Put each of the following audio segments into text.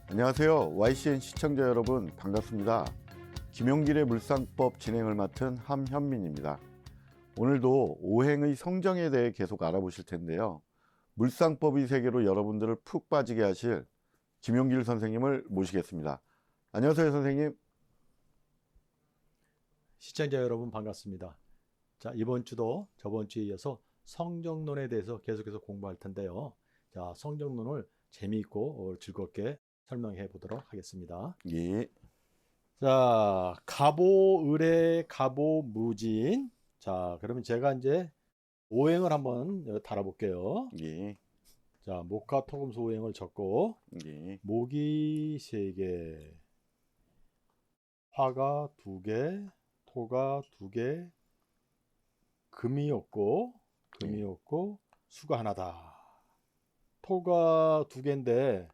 안녕하세요. YCN 시청자 여러분 반갑습니다. 김용길의 물상법 진행을 맡은 함현민입니다. 오늘도 오행의 성정에 대해 계속 알아보실 텐데요. 물상법의 세계로 여러분들을 푹 빠지게 하실 김용길 선생님을 모시겠습니다. 안녕하세요, 선생님. 시청자 여러분 반갑습니다. 자, 이번 주도 저번 주에 이어서 성정론에 대해서 계속해서 공부할 텐데요. 자, 성정론을 재미있고 즐겁게 설명해 보도록 하겠습니다. 예. 자, 갑오을의 갑오무진. 자, 그러면 제가 이제 오행을 한번 달아볼게요. 예. 자, 목화토금수 오행을 적고 예. 목이 3개, 화가 2개, 토가 2개, 금이 없고 수가 하나다. 토가 2개인데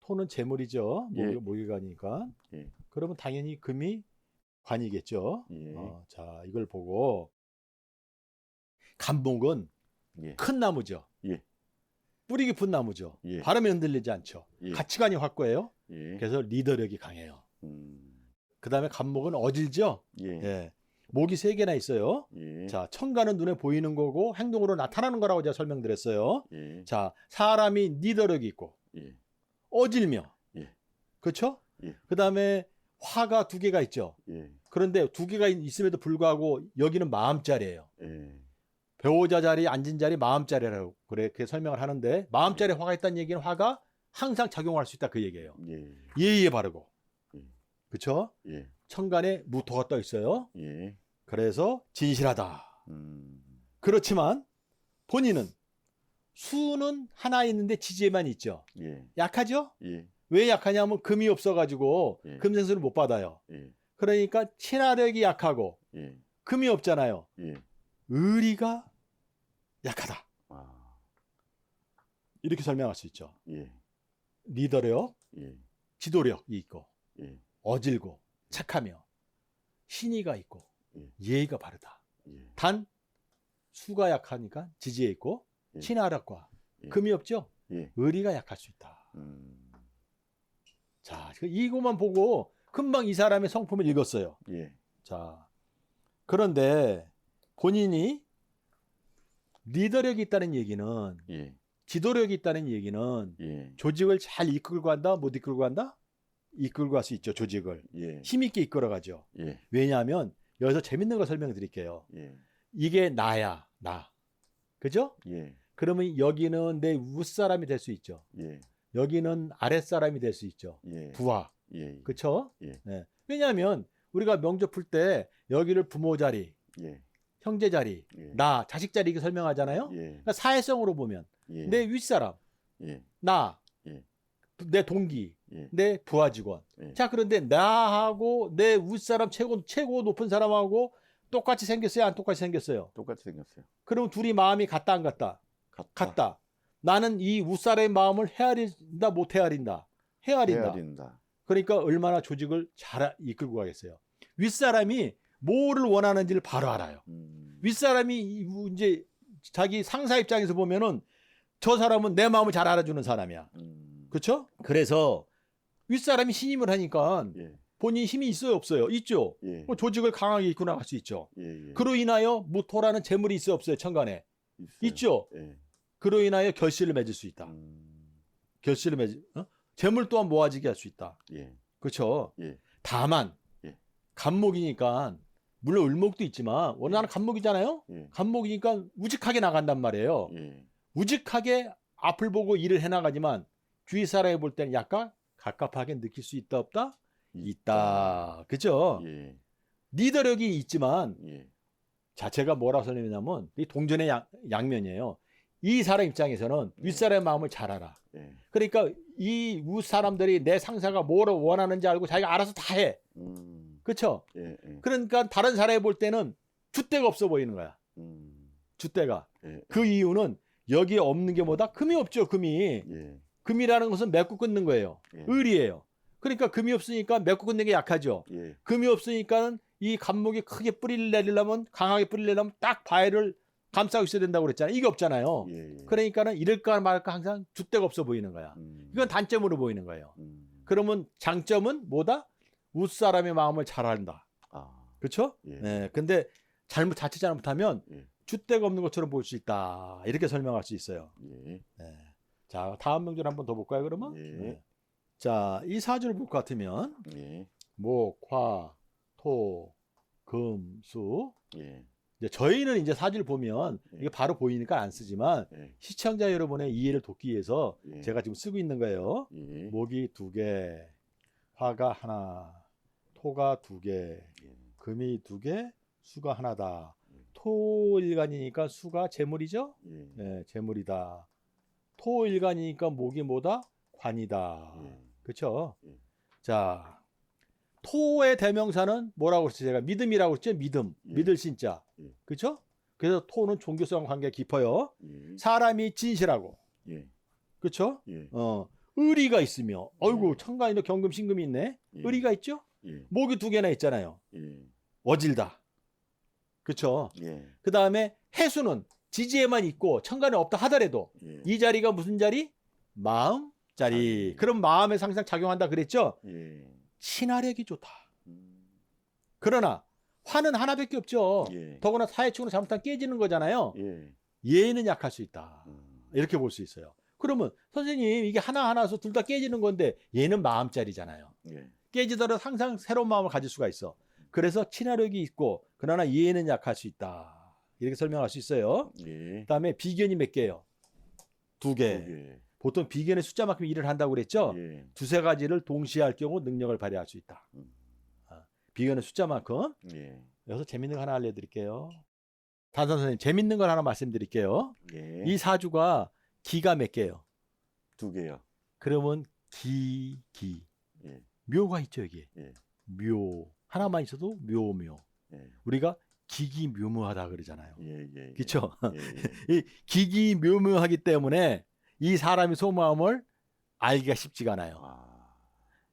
토는 재물이죠. 예. 모기관이니까. 예. 그러면 당연히 금이 관이겠죠. 예. 자, 이걸 보고 간목은 예. 큰 나무죠. 예. 뿌리 깊은 나무죠. 예. 바람에 흔들리지 않죠. 예. 가치관이 확고해요. 예. 그래서 리더력이 강해요. 음. 그 다음에 간목은 어질죠. 예. 예. 목이 3개나 있어요. 예. 자, 천간은 눈에 보이는 거고 행동으로 나타나는 거라고 제가 설명드렸어요. 예. 자, 사람이 리더력이 있고 예. 어질며, 예. 그렇죠? 예. 그 다음에 화가 2개가 있죠. 예. 그런데 2개가 있음에도 불구하고 여기는 마음자리예요. 예. 배우자 자리, 앉은 자리 마음자리라고 그렇게 설명을 하는데 마음자리에 화가 있다는 얘기는 화가 항상 작용할 수 있다 그 얘기예요. 예. 예의에 바르고, 예. 그렇죠? 예. 천간에 무토가 떠 있어요. 예. 그래서 진실하다. 그렇지만 본인은 수는 하나 있는데 지지에만 있죠. 예. 약하죠? 예. 왜 약하냐면 금이 없어가지고 예. 금생수를 못 받아요. 예. 그러니까 친화력이 약하고 예. 금이 없잖아요. 예. 의리가 약하다. 아. 이렇게 설명할 수 있죠. 예. 리더력, 예. 지도력이 있고 예. 어질고 착하며 신의가 있고 예. 예의가 바르다. 예. 단 수가 약하니까 지지에 있고 예. 친화력과 예. 금이 없죠. 예. 의리가 약할 수 있다. 음. 자, 이것만 보고 금방 이 사람의 성품을 읽었어요. 예. 자, 그런데 본인이 리더력이 있다는 얘기는, 예. 지도력이 있다는 얘기는 예. 조직을 잘 이끌고 간다, 못 이끌고 간다? 이끌고 갈 수 있죠, 조직을. 예. 힘있게 이끌어가죠. 예. 왜냐하면 여기서 재밌는 거 설명드릴게요. 예. 이게 나야, 나. 그죠? 예. 그러면 여기는 내 윗사람이 될 수 있죠. 예. 여기는 아랫사람이 될 수 있죠. 예. 부하. 예. 그렇죠? 예. 네. 왜냐하면 우리가 명조 풀 때 여기를 부모 자리, 예. 형제 자리, 예. 나, 자식 자리 이렇게 설명하잖아요. 예. 그러니까 사회성으로 보면 예. 내 윗사람, 예. 나, 예. 내 동기, 예. 내 부하 직원. 예. 자, 그런데 나하고 내 윗사람 최고 높은 사람하고 똑같이 생겼어요? 안 똑같이 생겼어요? 똑같이 생겼어요. 그럼 둘이 마음이 같다 안 같다? 같다. 나는 이 윗사람의 마음을 헤아린다 못 헤아린다? 헤아린다. 헤아린다. 그러니까 얼마나 조직을 잘 이끌고 가겠어요. 윗사람이 뭐를 원하는지를 바로 알아요. 윗사람이 이제 자기 상사 입장에서 보면은 저 사람은 내 마음을 잘 알아주는 사람이야. 그렇죠? 그래서 윗사람이 신임을 하니까 예. 본인 힘이 있어요, 없어요? 있죠. 예. 조직을 강하게 이끌어 나갈 수 있죠. 예. 예. 그로 인하여 무토라는 재물이 있어요, 없어요? 천간에. 있어요. 있죠. 예. 그로 인하여 결실을 맺을 수 있다. 결실을 재물 또한 모아지게 할 수 있다. 예. 그렇죠? 예. 다만 예. 간목이니까 물론 을목도 있지만 원하는 간목이잖아요. 예. 간목이니까 우직하게 나간단 말이에요. 예. 우직하게 앞을 보고 일을 해나가지만 주위 사람이 볼 때는 약간 갑갑하게 느낄 수 있다 없다? 있다. 그죠? 예. 리더력이 있지만 예. 자체가 뭐라고 설명하냐면 이 동전의 양면이에요. 이 사람 입장에서는 윗사람의 마음을 잘 알아. 예. 그러니까 이 윗사람들이 내 상사가 뭐를 원하는지 알고 자기가 알아서 다 해. 그렇죠? 예. 예. 그러니까 다른 사람이 볼 때는 줏대가 없어 보이는 거야. 줏대가. 예. 그 이유는 여기에 없는 게 뭐다? 금이 없죠, 금이. 예. 금이라는 것은 맺고 끊는 거예요. 예. 을이에요. 그러니까 금이 없으니까 맺고 끊는 게 약하죠. 예. 금이 없으니까 이 간목이 크게 뿌리를 내리려면, 강하게 뿌리를 내려면 딱 바위를 감싸고 있어야 된다고 그랬잖아요. 이게 없잖아요. 예. 그러니까는 이럴까 말까 항상 줏대가 없어 보이는 거야. 이건 단점으로 보이는 거예요. 그러면 장점은 뭐다? 윗사람의 마음을 잘 안다. 아, 그렇죠? 예. 네. 근데 자칫 잘못하면 예. 줏대가 없는 것처럼 볼 수 있다. 이렇게 설명할 수 있어요. 예. 네. 자, 다음 명절 한번 더 볼까요, 그러면? 예. 네. 자, 이 사주를 볼 것 같으면 예. 목, 화, 토, 금, 수. 예. 이제 저희는 이제 사주를 보면 예. 이게 바로 보이니까 안 쓰지만 예. 시청자 여러분의 이해를 돕기 위해서 예. 제가 지금 쓰고 있는 거예요. 예. 목이 2개, 화가 하나, 토가 2개, 예. 금이 2개, 수가 하나다. 토일간이니까 수가 재물이죠? 예. 네, 재물이다. 토일간이니까 목이 뭐다? 관이다. 예. 그렇죠? 예. 자, 토의 대명사는 뭐라고 했어요? 제가 믿음이라고 했죠? 믿음. 예. 믿을 신자. 예. 그렇죠? 그래서 토는 종교성 관계가 깊어요. 예. 사람이 진실하고. 예. 그렇죠? 예. 의리가 있으며. 어이구, 천간이나 경금, 신금이 있네. 예. 의리가 있죠? 예. 목이 2개나 있잖아요. 예. 어질다. 그렇죠? 예. 그 다음에 해수는 지지에만 있고 천간에 없다 하더라도 예. 이 자리가 무슨 자리? 마음 자리. 자리. 그럼 마음에 항상 작용한다 그랬죠? 예. 친화력이 좋다. 음. 그러나 화는 하나밖에 없죠. 예. 더구나 사회축으로 잘못하면 깨지는 거잖아요. 예. 예는 약할 수 있다. 음. 이렇게 볼 수 있어요. 그러면 선생님 이게 하나하나서 둘 다 깨지는 건데 얘는 마음짜리잖아요. 예. 깨지더라도 항상 새로운 마음을 가질 수가 있어. 그래서 친화력이 있고 그러나 이해는 약할 수 있다. 이렇게 설명할 수 있어요. 예. 그다음에 비견이 몇 개예요? 2개. 예. 보통 비견의 숫자만큼 일을 한다고 그랬죠. 예. 두세 가지를 동시에 할 경우 능력을 발휘할 수 있다. 비견의 숫자만큼. 예. 여기서 재밌는 거 하나 알려드릴게요. 단선 선생님 재밌는 걸 하나 말씀드릴게요. 예. 이 사주가 기가 몇 개예요? 2개요. 그러면 기. 예. 묘가 있죠 여기. 예. 묘. 하나만 있어도 묘. 예. 우리가 기기묘묘하다 그러잖아요. 예. 예. 그렇죠? 예. 이 기기묘묘하기 때문에 이 사람의 속마음을 알기가 쉽지가 않아요. 아.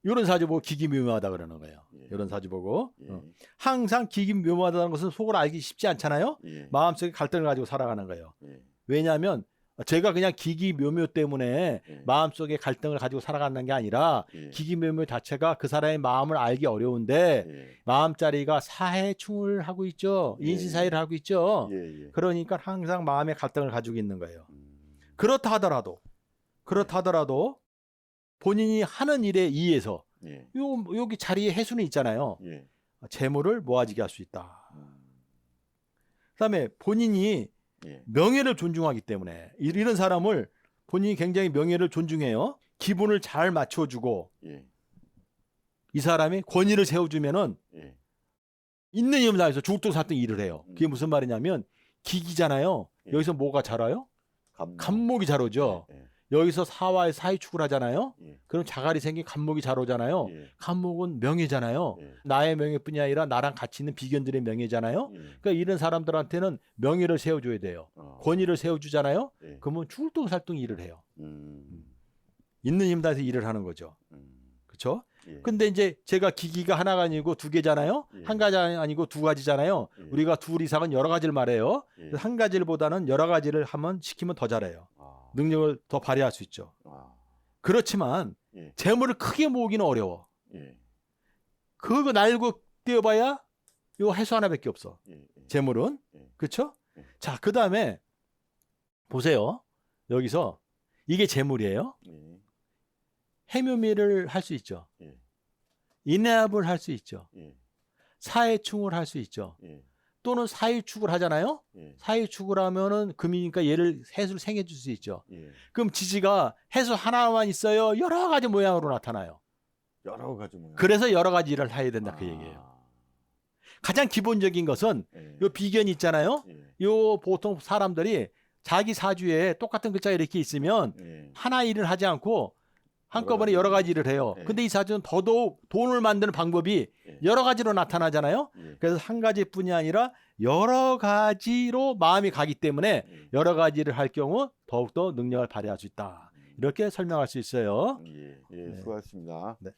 이런 사주 보고 기기묘묘하다 그러는 거예요. 예. 이런 사주 보고. 예. 항상 기기묘묘하다는 것은 속을 알기 쉽지 않잖아요. 예. 마음속에 갈등을 가지고 살아가는 거예요. 예. 왜냐하면 제가 그냥 기기묘묘 때문에 예. 마음속에 갈등을 가지고 살아가는 게 아니라 예. 기기묘묘 자체가 그 사람의 마음을 알기 어려운데 예. 마음자리가 사해충을 하고 있죠. 예. 인신사회를 하고 있죠. 예. 그러니까 항상 마음의 갈등을 가지고 있는 거예요. 음. 그렇다 하더라도 본인이 하는 일에 의해서 예. 여기 자리에 해수는 있잖아요. 예. 재물을 모아지게 할 수 있다. 음. 그다음에 본인이 예. 명예를 존중하기 때문에 이런 사람을 본인이 굉장히 명예를 존중해요. 기분을 잘 맞춰주고 예. 이 사람이 권위를 세워주면은 예. 있는 힘을 다해서 죽도 샀던 일을 해요. 그게 무슨 말이냐면 기기잖아요. 예. 여기서 뭐가 자라요? 간목이 자라죠. 예. 여기서 사와의 사이축을 하잖아요. 예. 그럼 자갈이 생긴 간목이 자라잖아요. 예. 간목은 명예잖아요. 예. 나의 명예뿐이 아니라 나랑 같이 있는 비견들의 명예잖아요. 예. 그러니까 이런 사람들한테는 명예를 세워줘야 돼요. 권위를 세워주잖아요. 예. 그러면 출동살동 일을 해요. 음. 있는 힘 다해서 일을 하는 거죠. 그렇죠? 예. 근데 이제 제가 기기가 하나가 아니고 2개잖아요. 예. 한 가지 아니고 2가지잖아요. 예. 우리가 둘 이상은 여러 가지를 말해요. 예. 한 가지보다는 여러 가지를 시키면 더 잘해요. 아. 능력을 더 발휘할 수 있죠. 아. 그렇지만 예. 재물을 크게 모으기는 어려워. 예. 그거 날고 뛰어봐야 요 해수 하나밖에 없어. 예. 재물은. 예. 그렇죠? 예. 자, 그다음에 보세요. 여기서 이게 재물이에요. 예. 해묘미를 할 수 있죠. 예. 인합을 할 수 있죠. 예. 사해충을 할 수 있죠. 예. 또는 사유축을 하잖아요. 예. 사유축을 하면은 금이니까 얘를 해수를 생해줄 수 있죠. 예. 그럼 지지가 해수 하나만 있어요. 여러 가지 모양으로 나타나요. 여러 가지 모양. 그래서 여러 가지 일을 해야 된다 그 얘기예요. 가장 기본적인 것은 예. 요 비견이 있잖아요. 예. 요 보통 사람들이 자기 사주에 똑같은 글자가 이렇게 있으면 예. 하나 일을 하지 않고 한꺼번에 여러 가지 일을 해요. 예. 근데 이 사주는 더더욱 돈을 만드는 방법이 예. 여러 가지로 나타나잖아요. 예. 그래서 한 가지뿐이 아니라 여러 가지로 마음이 가기 때문에 예. 여러 가지를 할 경우 더욱더 능력을 발휘할 수 있다. 이렇게 설명할 수 있어요. 예. 예. 네. 수고하셨습니다. 네.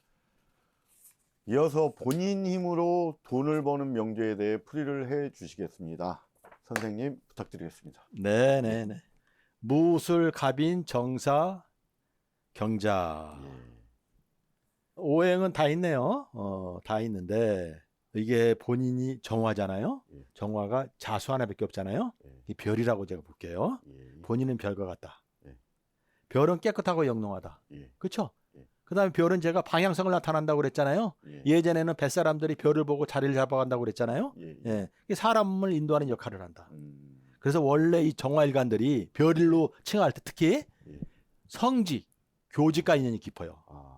이어서 본인 힘으로 돈을 버는 명제에 대해 풀이를 해 주시겠습니다. 선생님 부탁드리겠습니다. 네네네. 무술, 갑인, 정사, 경자. 예. 오행은 다 있네요. 다 있는데 이게 본인이 정화잖아요. 예. 정화가 자수 하나밖에 없잖아요. 예. 이 별이라고 제가 볼게요. 예. 본인은 별과 같다. 예. 별은 깨끗하고 영롱하다. 예. 그렇죠? 예. 그다음에 별은 제가 방향성을 나타난다고 그랬잖아요. 예. 예전에는 뱃사람들이 별을 보고 자리를 잡아간다고 그랬잖아요. 예. 예. 이게 사람을 인도하는 역할을 한다. 음. 그래서 원래 이 정화일관들이 별일로 칭할 때 특히 예. 성직, 교직과 인연이 깊어요. 아.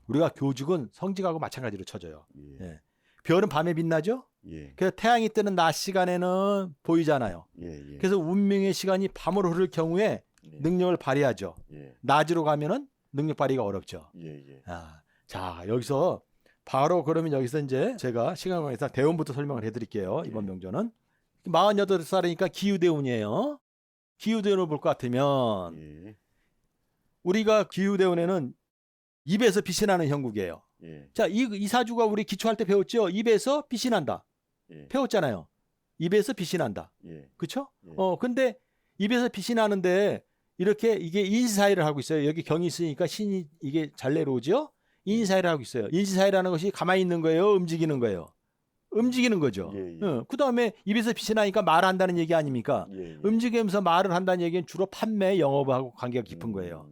우리가 교직은 성직하고 마찬가지로 쳐져요. 예. 예. 별은 밤에 빛나죠. 예. 그래서 태양이 뜨는 낮 시간에는 보이잖아요. 예. 예. 그래서 운명의 시간이 밤으로 흐를 경우에 예. 능력을 발휘하죠. 예. 낮으로 가면은 능력 발휘가 어렵죠. 예. 예. 자, 여기서 바로 그러면 여기서 이제 제가 시간 관계상 대운부터 설명을 해드릴게요. 이번 예. 명조는 48살이니까 기후대운이에요. 기후대운을 볼 것 같으면 예. 우리가 기후대운에는 입에서 빛이 나는 형국이에요. 예. 자, 이 사주가 우리 기초할 때 배웠죠. 입에서 빛이 난다. 예. 배웠잖아요. 입에서 빛이 난다. 예. 그렇죠? 예. 근데 입에서 빛이 나는데 이렇게 이게 인시사이를 하고 있어요. 여기 경이 있으니까 신이 이게 잘 내려오죠. 인시사이를 하고 있어요. 인시사이라는 것이 가만히 있는 거예요, 움직이는 거예요. 움직이는 거죠. 예, 예. 그다음에 입에서 빛이 나니까 말한다는 얘기 아닙니까? 예. 예. 움직이면서 말을 한다는 얘기는 주로 판매, 영업하고 관계가 깊은 거예요.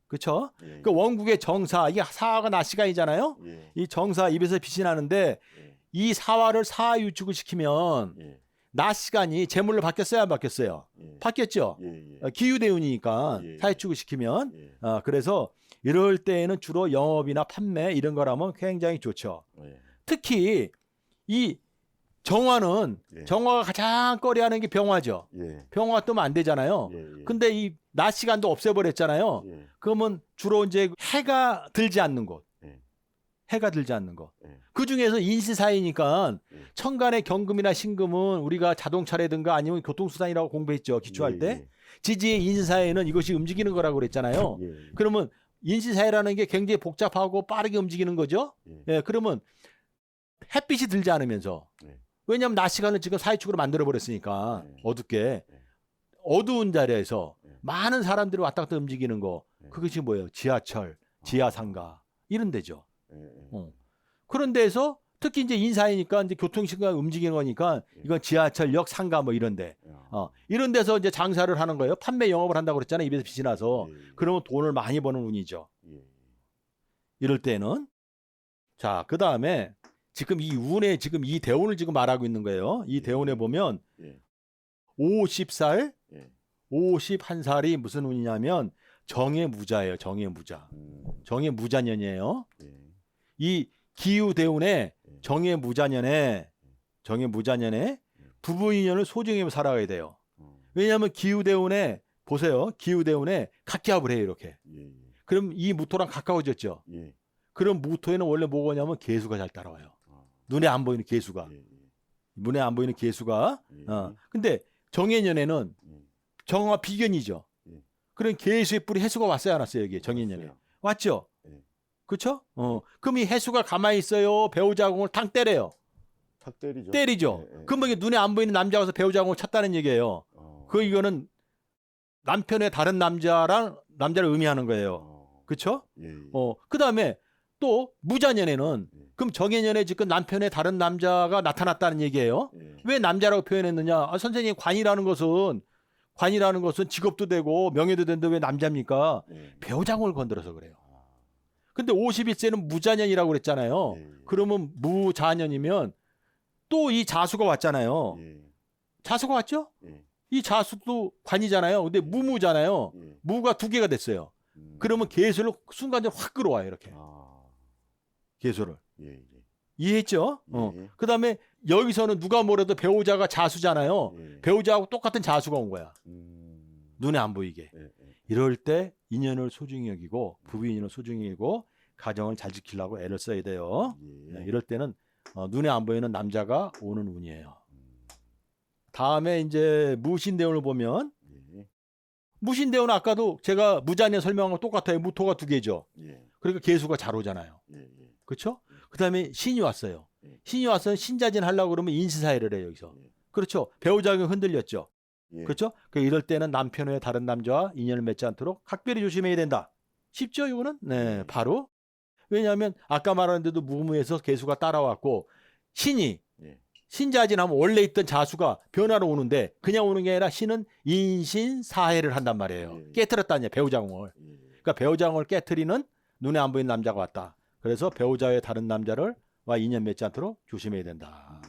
그렇죠? 예. 그 원국의 정사, 이게 사화가 낮 시간이잖아요. 예. 이 정사 입에서 빛이 나는데 예. 이 사화를 사유축을 시키면 예. 낮 시간이 재물로 바뀌었어요, 안 바뀌었어요? 예. 바뀌었죠. 예. 기후대운이니까 예. 사유축을 시키면 예. 그래서 이럴 때에는 주로 영업이나 판매 이런 거라면 굉장히 좋죠. 예. 특히 이 정화는 예. 정화가 가장 꺼려하는 게 병화죠. 예. 병화 뜨면 안 되잖아요. 예. 근데 이 낮 시간도 없애버렸잖아요. 예. 그러면 주로 이제 해가 들지 않는 곳. 예. 해가 들지 않는 것. 예. 그 중에서 인시사이니까 예. 천간의 경금이나 신금은 우리가 자동차라든가 아니면 교통수단이라고 공부했죠. 기초할 때. 지지의 인시사이는 이것이 움직이는 거라고 그랬잖아요. 예. 그러면 인시사이라는 게 굉장히 복잡하고 빠르게 움직이는 거죠. 예. 예, 그러면 햇빛이 들지 않으면서 네. 왜냐하면 낮 시간을 지금 사유축으로 만들어 버렸으니까 네. 어둡게 네. 어두운 자리에서 네. 많은 사람들이 왔다 갔다 움직이는 거 네. 그것이 뭐예요? 지하철, 지하상가 이런 데죠. 예. 그런 데서 특히 이제 인사이니까 이제 교통신경 움직이는 거니까 이건 지하철역, 상가 뭐 이런데 이런 데서 이제 장사를 하는 거예요. 판매 영업을 한다고 그랬잖아요. 입에서 빛이 나서 그러면 돈을 많이 버는 운이죠. 이럴 때는 자, 그 다음에 지금 이 운에 지금 이 대운을 지금 말하고 있는 거예요. 이 대운에 보면 50살, 51살이 무슨 운이냐면 정의 무자예요. 정의 무자. 정의 무자년이에요. 이 기후 대운에 정의 무자년에 부부 인연을 소중히 살아가야 돼요. 왜냐하면 기후 대운에 보세요. 기후 대운에 각기합을 해요. 이렇게. 그럼 이 무토랑 가까워졌죠. 그럼 무토에는 원래 뭐가 냐면 개수가 잘 따라와요. 눈에 안 보이는 개수가. 눈에 안 보이는 개수가. 근데 정해년에는 정화 비견이죠. 그럼 개수의 뿔이 해수가 왔어요, 안 왔어요, 여기 정해년에. 왔죠. 그렇죠? 그럼 이 해수가 가만히 있어요. 배우자공을 탕 때려요. 탁 때리죠. 때리죠. 그러면 이게 눈에 안 보이는 남자가 와서 배우자공을 쳤다는 얘기예요. 이거는 남편의 다른 남자를 의미하는 거예요. 그렇죠? 그다음에 또 무자년에는 그럼 정해년에 지금 남편의 다른 남자가 나타났다는 얘기예요. 왜 남자라고 표현했느냐? 선생님 관이라는 것은 직업도 되고 명예도 되는데 왜 남자입니까? 배우자공을 건드려서 그래요. 근데 51세는 무자년이라고 그랬잖아요. 그러면 무자년이면 또 이 자수가 왔잖아요. 자수가 왔죠? 이 자수도 관이잖아요. 근데 무무잖아요. 무가 두 개가 됐어요. 그러면 개수를 순간적으로 확 끌어와요. 이렇게. 개수를. 이해했죠? 그다음에 여기서는 누가 뭐래도 배우자가 자수잖아요. 배우자하고 똑같은 자수가 온 거야. 눈에 안 보이게. 이럴 때 인연을 소중히 여기고 부부 인연을 소중히 여기고 가정을 잘 지키려고 애를 써야 돼요. 이럴 때는 눈에 안 보이는 남자가 오는 운이에요. 다음에 이제 무신대운을 보면 무신대운은 아까도 제가 무자년 설명한 거 똑같아요. 무토가 두 개죠. 그러니까 개수가 잘 오잖아요. 그렇죠? 그다음에 신이 왔어요. 신이 와서 신자진 하려고 그러면 인시사회를 해요. 여기서. 그렇죠. 배우자가 흔들렸죠. 예. 그렇죠? 이럴 때는 남편 외에 다른 남자와 인연을 맺지 않도록 각별히 조심해야 된다. 쉽죠, 이거는? 네, 바로. 왜냐하면 아까 말한 대로 무무에서 개수가 따라왔고 신이 예. 신자진하면 원래 있던 자수가 변화로 오는데 그냥 오는 게 아니라 신은 인신사해를 한단 말이에요. 예. 깨트렸다냐 배우자궁을. 예. 그러니까 배우자궁을 깨트리는 눈에 안 보이는 남자가 왔다. 그래서 배우자 외에 다른 남자와 인연 맺지 않도록 조심해야 된다.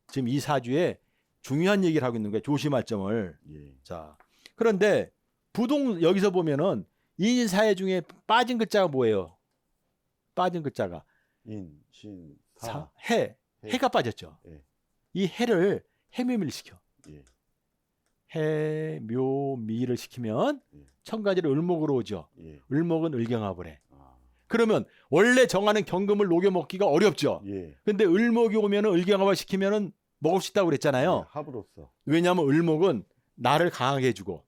지금 이 사주에 중요한 얘기를 하고 있는 거예요. 조심할 점을. 예. 자, 그런데 여기서 보면은 인사해 중에 빠진 글자가 뭐예요? 빠진 글자가 인신사 해가 빠졌죠. 예. 이 해를 해묘미를 시켜. 예. 해묘미를 시키면 예. 천가지를 을목으로 오죠. 예. 을목은 을경합을 해. 아. 그러면 원래 정하는 경금을 녹여 먹기가 어렵죠. 예. 근데 을목이 오면은 을경합을 시키면은 먹을 수 있다고 그랬잖아요. 예. 합으로서. 왜냐하면 을목은 나를 강하게 해주고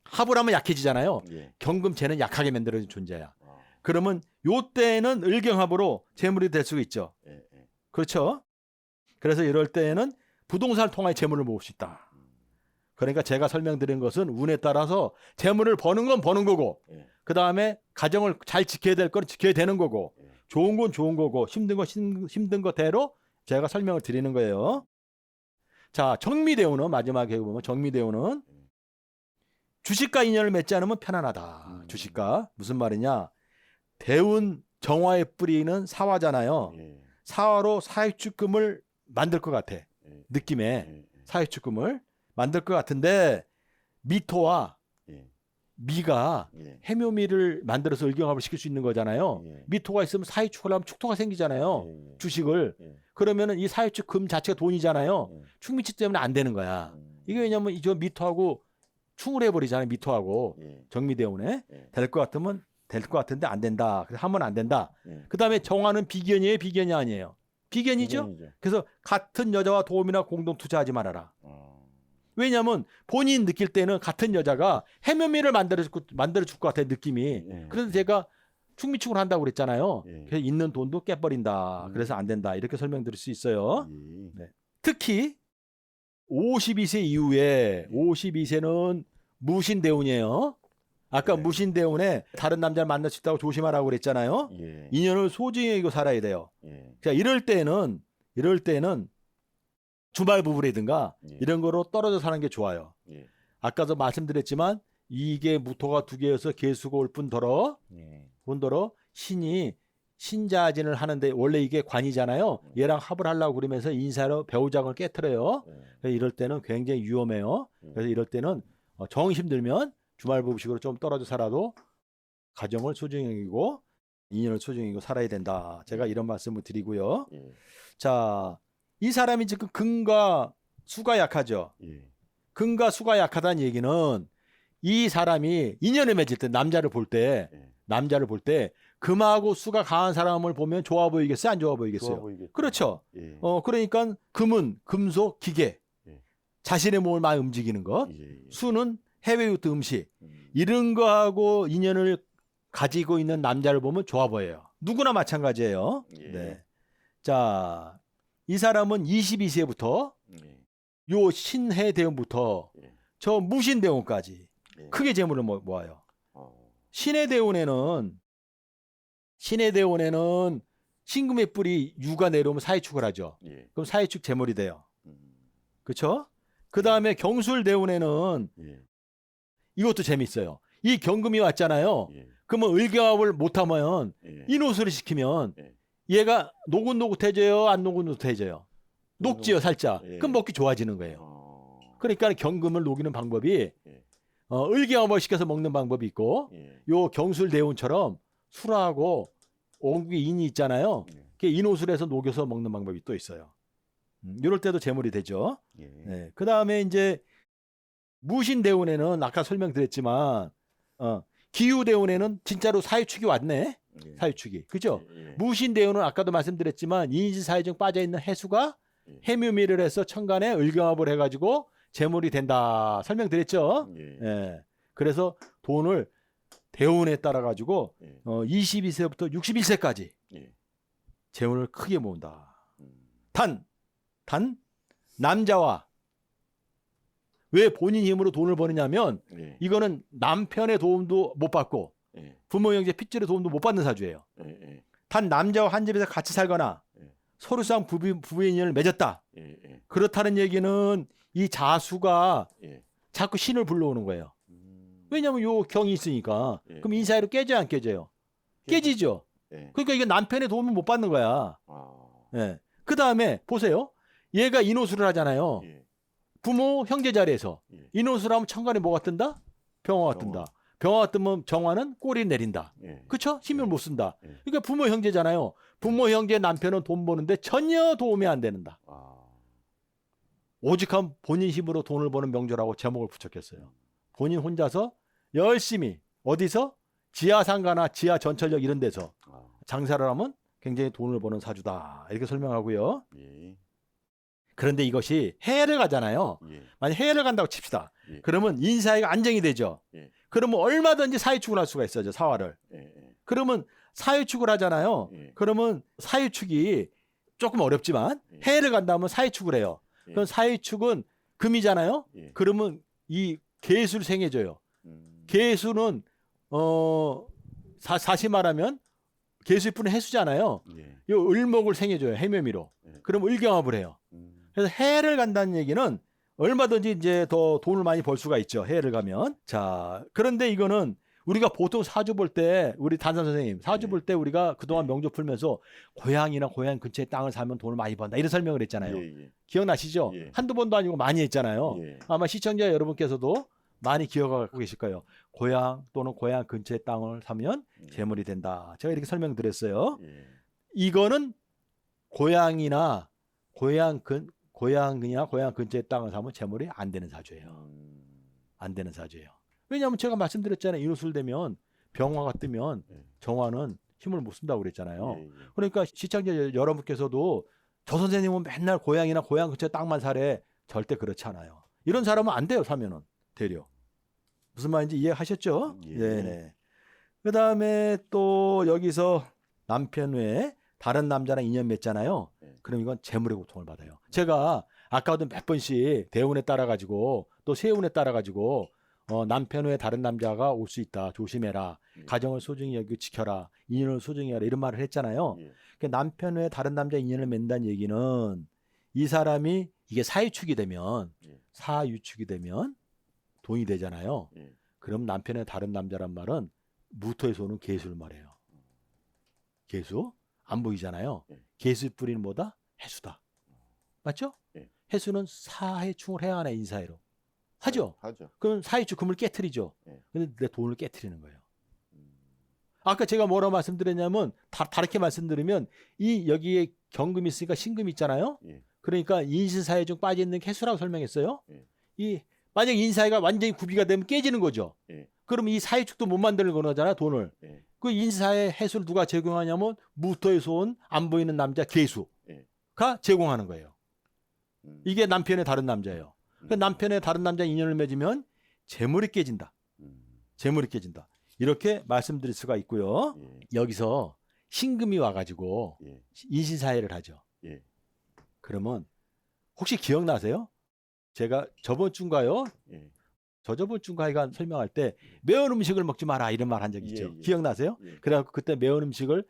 합을 하면 약해지잖아요. 예. 경금 쟤는 약하게 만들어준 존재야. 아. 그러면 요때는 을경합으로 재물이 될 수가 있죠. 예. 예. 그렇죠? 그래서 이럴 때에는 부동산을 통해 재물을 모을 수 있다. 그러니까 제가 설명드린 것은 운에 따라서 재물을 버는 건 버는 거고 예. 그 다음에 가정을 잘 지켜야 될 건 지켜야 되는 거고 예. 좋은 건 좋은 거고 힘든 건 힘든 거대로 제가 설명을 드리는 거예요. 자, 정미대운은 마지막에 보면 정미대운은 주식과 인연을 맺지 않으면 편안하다. 주식과 무슨 말이냐? 대운 정화의 뿌리는 사화잖아요. 예. 사화로 사익주금을 만들 것 같아. 예. 느낌에 예. 사익주금을 만들 것 같은데 미토와 예. 미가 예. 해묘미를 만들어서 을경합을 시킬 수 있는 거잖아요. 예. 미토가 있으면 사익축을 하면 축토가 생기잖아요. 예. 주식을. 예. 그러면은 이 사익축 금 자체가 돈이잖아요. 예. 축미치 때문에 안 되는 거야. 이게 왜냐면 이저 미토하고 충을 해버리잖아요. 미토하고 예. 정미대운에 예. 될 것 같으면 될 것 같은데 안 된다. 그래서 하면 안 된다. 예. 그 다음에 정화는 비견이에요, 비견이 아니에요. 비견이죠. 비견이죠. 그래서 같은 여자와 도움이나 공동 투자하지 말아라. 왜냐하면 본인 느낄 때는 같은 여자가 해묘미를 만들어 줄 것 같아 느낌이. 예. 그래서 제가 충미축을 한다고 그랬잖아요. 예. 그래서 있는 돈도 깨버린다. 그래서 안 된다. 이렇게 설명드릴 수 있어요. 예. 네. 특히 52세 이후에 52세는 무신대운이에요. 아까 네. 무신대운에 다른 남자를 만날 수 있다고 조심하라고 그랬잖아요. 예. 인연을 소중히 여기고 살아야 돼요. 예. 자, 이럴 때는 주말 부부라든가 예. 이런 거로 떨어져 사는 게 좋아요. 예. 아까도 말씀드렸지만 이게 무토가 두 개여서 개수가 올 뿐더러 예. 신이 신자진을 하는데 원래 이게 관이잖아요. 얘랑 합을 하려고 그러면서 인사로 배우장을 깨트려요. 예. 그래서 이럴 때는 굉장히 위험해요. 그래서 이럴 때는 정 힘들면 주말 부부식으로 좀 떨어져 살아도 가정을 소중히 여기고 인연을 소중히 여기고 살아야 된다. 제가 이런 말씀을 드리고요. 예. 자, 이 사람이 지금 금과 수가 약하죠. 예. 금과 수가 약하다는 얘기는 이 사람이 인연을 맺을 때 남자를 볼 때 금하고 수가 강한 사람을 보면 좋아 보이겠어요? 안 좋아 보이겠어요? 좋아 보이겠죠. 그렇죠. 예. 그러니까 금은 금속, 기계, 예. 자신의 몸을 많이 움직이는 것. 예. 수는 해외유트 음식. 이런 거하고 인연을 가지고 있는 남자를 보면 좋아 보여요. 누구나 마찬가지예요. 예. 네. 자, 이 사람은 22세부터 예. 요 신해 대운부터 예. 저 무신 대운까지 예. 크게 재물을 모아요. 어. 신해 대운에는 신금의 뿔이 유가 내려오면 사이축을 하죠. 예. 그럼 사이축 재물이 돼요. 음. 그렇죠? 그 다음에 경술 대운에는 예. 이것도 재밌어요. 이 경금이 왔잖아요. 예. 그러면 을경합을 못하면 예. 인호수를 시키면 예. 얘가 노곤노곤해져요? 안 노곤노곤해져요? 녹지요 살짝. 예. 그럼 먹기 좋아지는 거예요. 어. 그러니까 경금을 녹이는 방법이 예. 을경합을 시켜서 먹는 방법이 있고 예. 요 경술 대운처럼 술하고 옹기 인이 있잖아요. 예. 그 인호술에서 녹여서 먹는 방법이 또 있어요. 이럴 때도 재물이 되죠. 예. 네. 그 다음에 이제 무신대운에는 아까 설명드렸지만 기후대운에는 진짜로 사유축이 왔네. 예. 사유축이. 그죠? 예. 무신대운은 아까도 말씀드렸지만 인지사유중 빠져있는 해수가 예. 해묘미를 해서 천간에 을경합을 해가지고 재물이 된다. 설명드렸죠? 예. 예. 그래서 돈을 대운에 따라 가지고 예. 22세부터 61세까지 예. 재물을 크게 모은다. 음. 단 남자와 왜 본인 힘으로 돈을 버느냐면 예. 이거는 남편의 도움도 못 받고 예. 부모 형제 핏줄의 도움도 못 받는 사주예요. 예. 예. 단 남자와 한 집에서 같이 살거나 예. 서로상 부부의 인연을 맺었다. 예. 예. 그렇다는 얘기는 이 자수가 예. 자꾸 신을 불러오는 거예요. 왜냐하면 요 경이 있으니까. 예. 그럼 인사이로 깨져요, 안 깨져요? 깨지죠. 예. 그러니까 이게 남편의 도움을 못 받는 거야. 아. 예. 그 다음에 보세요. 얘가 인호수를 하잖아요. 예. 부모 형제 자리에서 예. 인호수를 하면 천간에 뭐가 뜬다? 병화가 뜬다. 병화가 뜨면 정화는 꼬리 내린다. 예. 그렇죠? 힘을 예. 못 쓴다. 예. 그러니까 부모 형제잖아요. 부모 형제 남편은 돈 버는데 전혀 도움이 안 된다. 아. 오직한 본인 힘으로 돈을 버는 명조라고 제목을 붙였겠어요. 본인 혼자서 열심히 어디서 지하상가나 지하 전철역 이런 데서 아. 장사를 하면 굉장히 돈을 버는 사주다. 이렇게 설명하고요. 예. 그런데 이것이 해외를 가잖아요. 예. 만약 해외를 간다고 칩시다. 예. 그러면 인사이가 안정이 되죠. 예. 그러면 얼마든지 사유축을 할 수가 있어요. 사화를. 예. 예. 그러면 사유축을 하잖아요. 예. 그러면 사유축이 조금 어렵지만 예. 해외를 간다면 사유축을 해요. 예. 그럼 사유축은 금이잖아요. 예. 그러면 이 계수를 생해줘요. 음. 계수는 다시 말하면 계수뿐은 해수잖아요. 예. 이 을목을 생해줘요. 해묘미로. 예. 그럼 을경합을 해요. 그래서 해외를 간다는 얘기는 얼마든지 이제 더 돈을 많이 벌 수가 있죠. 해외를 가면. 자, 그런데 이거는 우리가 보통 사주 볼 때 우리 단산 선생님 사주 예. 볼 때 우리가 그동안 명조 풀면서 고향이나 고향 근처에 땅을 사면 돈을 많이 번다 이런 설명을 했잖아요. 예. 예. 기억나시죠? 예. 한두 번도 아니고 많이 했잖아요. 예. 아마 시청자 여러분께서도 많이 기억하고 계실 거예요. 고향 또는 고향 근처에 땅을 사면 재물이 된다. 제가 이렇게 설명드렸어요. 예. 이거는 고향이나 고향 근처에 땅을 사면 재물이 안 되는 사주예요. 안 되는 사주예요. 왜냐하면 제가 말씀드렸잖아요. 인호술 되면 병화가 뜨면 예. 정화는 힘을 못 쓴다고 그랬잖아요. 예. 예. 그러니까 시청자 여러분께서도 저 선생님은 맨날 고향이나 고향 근처에 땅만 사래. 절대 그렇지 않아요. 이런 사람은 안 돼요. 사면은 되려. 무슨 말인지 이해하셨죠? 예. 네네. 그 다음에 또 여기서 남편 외에 다른 남자랑 인연 맺잖아요. 예. 그럼 이건 재물의 고통을 받아요. 제가 아까도 몇 번씩 대운에 따라 가지고 또 세운에 따라 가지고 남편 외에 다른 남자가 올 수 있다. 조심해라. 예. 가정을 소중히 여기고 지켜라. 인연을 소중히 하라. 이런 말을 했잖아요. 예. 그러니까 남편 외에 다른 남자 인연을 맺는다는 얘기는 이 사람이 이게 사유축이 되면 예. 사유축이 되면 돈이 되잖아요. 예. 그럼 남편의 다른 남자란 말은 무토에서 오는 계수를 말해요. 계수 안 보이잖아요. 예. 계수 뿌리는 뭐다? 해수다. 맞죠? 예. 해수는 사해충을 해야 하네 인사해로. 하죠? 하죠. 그럼 사해충 금을 깨트리죠. 예. 근데 내 돈을 깨트리는 거예요. 아까 제가 뭐라고 말씀드렸냐면 다르게 말씀드리면 이 여기에 경금이 있으니까 신금이 있잖아요. 예. 그러니까 인신사해 중 빠져있는 개수라고 설명했어요. 예. 이 만약 인사해가 완전히 구비가 되면 깨지는 거죠. 예. 그럼 이 사해축도 못 만드는 거잖아요. 돈을. 예. 그 인사해 해수를 누가 제공하냐면 무토에서 온 안 보이는 남자 계수가 예. 제공하는 거예요. 이게 남편의 다른 남자예요. 그 남편의 다른 남자 인연을 맺으면 재물이 깨진다. 재물이 깨진다. 이렇게 말씀드릴 수가 있고요. 예. 여기서 신금이 와가지고 예. 인신사해를 하죠. 예. 그러면 혹시 기억나세요? 제가 저번 주인가요? 예. 저번 주인가 설명할 때 매운 음식을 먹지 마라 이런 말 한 적 있죠. 예, 예. 기억나세요? 예. 그래갖고 그때 매운 음식을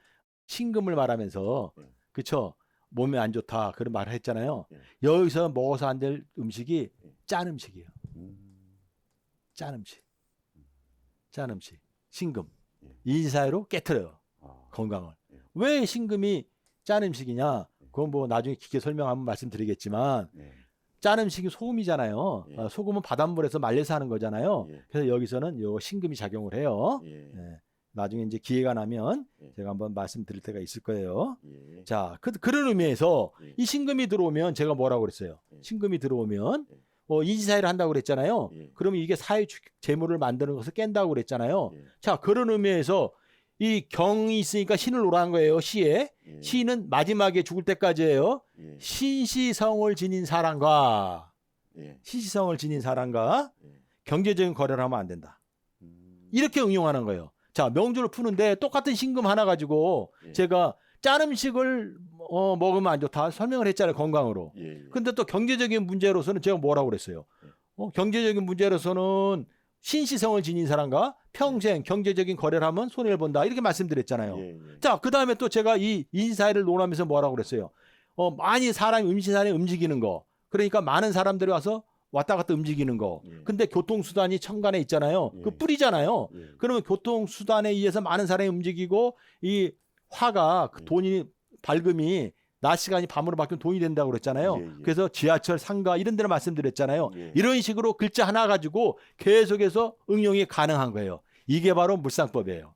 신금을 말하면서 예. 그쵸? 몸에 안 좋다 그런 말을 했잖아요. 예. 여기서 먹어서 안 될 음식이 예. 짠 음식이에요. 짠 음식. 짠 음식. 신금. 예. 인사로 깨트려요. 아. 건강을. 예. 왜 신금이 짠 음식이냐? 그건 뭐 나중에 깊게 설명하면 말씀드리겠지만 예. 짠 음식이 소금이잖아요. 예. 소금은 바닷물에서 말려서 하는 거잖아요. 예. 그래서 여기서는 요 신금이 작용을 해요. 예. 네. 나중에 이제 기회가 나면 예. 제가 한번 말씀드릴 때가 있을 거예요. 예. 자, 그런 의미에서 예. 이 신금이 들어오면 제가 뭐라고 그랬어요? 예. 신금이 들어오면 예. 인지사회를 한다고 그랬잖아요. 예. 그러면 이게 사회 재물을 만드는 것을 깬다고 그랬잖아요. 예. 자, 그런 의미에서 이 경이 있으니까 신을 오라는 거예요. 시에. 예. 시는 마지막에 죽을 때까지예요. 예. 신시성을 지닌 사람과 예. 신시성을 지닌 사람과 예. 경제적인 거래를 하면 안 된다. 이렇게 응용하는 거예요. 자, 명주를 푸는데 똑같은 신금 하나 가지고 예. 제가 짠 음식을 먹으면 안 좋다 설명을 했잖아요. 건강으로. 예, 예. 근데 또 경제적인 문제로서는 제가 뭐라고 그랬어요. 경제적인 문제로서는 신시성을 지닌 사람과 평생 경제적인 거래를 하면 손해를 본다 이렇게 말씀드렸잖아요. 예, 예. 자, 그 다음에 또 제가 이 인사이를 논하면서 뭐라고 그랬어요. 많이 사람이 음식산에 움직이는 거. 그러니까 많은 사람들이 와서 왔다 갔다 움직이는 거. 예. 근데 교통수단이 천간에 있잖아요. 예. 그 뿌리잖아요. 예. 그러면 교통수단에 의해서 많은 사람이 움직이고 이 화가 그 돈이 밝음이 낮 시간이 밤으로 바뀌면 돈이 된다고 그랬잖아요. 예, 예. 그래서 지하철, 상가 이런 데를 말씀드렸잖아요. 예. 이런 식으로 글자 하나 가지고 계속해서 응용이 가능한 거예요. 이게 바로 물상법이에요.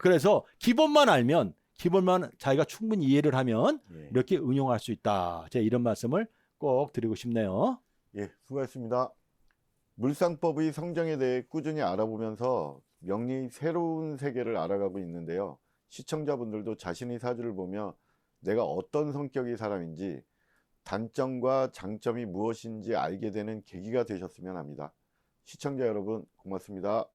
그래서 기본만 알면 기본만 자기가 충분히 이해를 하면 예. 이렇게 응용할 수 있다. 제가 이런 말씀을 꼭 드리고 싶네요. 예, 수고하셨습니다. 물상법의 성정에 대해 꾸준히 알아보면서 명리의 새로운 세계를 알아가고 있는데요. 시청자분들도 자신의 사주를 보며 내가 어떤 성격의 사람인지 단점과 장점이 무엇인지 알게 되는 계기가 되셨으면 합니다. 시청자 여러분, 고맙습니다.